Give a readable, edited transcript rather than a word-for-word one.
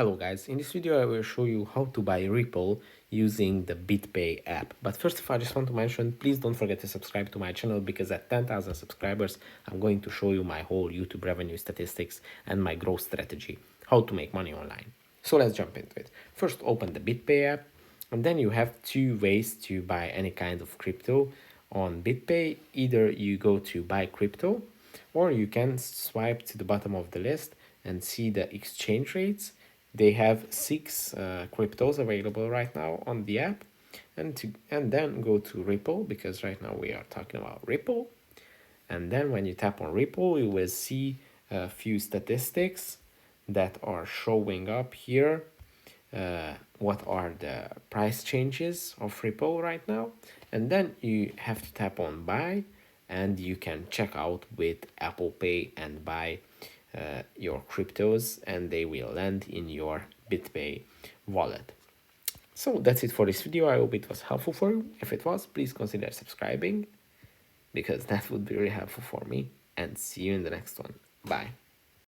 Hello guys, in this video I will show you how to buy Ripple using the BitPay app. But first of all, I just want to mention, please don't forget to subscribe to my channel because at 10,000 subscribers, I'm going to show you my whole YouTube revenue statistics and my growth strategy, how to make money online. So let's jump into it. First, open the BitPay app, and then you have two ways to buy any kind of crypto on BitPay. Either you go to buy crypto, or you can swipe to the bottom of the list and see the exchange rates. They have six cryptos available right now on the app, and then go to Ripple, because right now we are talking about Ripple. And then when you tap on Ripple, you will see a few statistics that are showing up here. What are the price changes of Ripple right now? And then you have to tap on buy, and you can check out with Apple Pay and buy your cryptos, and they will land in your BitPay wallet. So that's it for this video. I hope it was helpful for you. If it was, please consider subscribing, because that would be really helpful for me. And see you in the next one. Bye.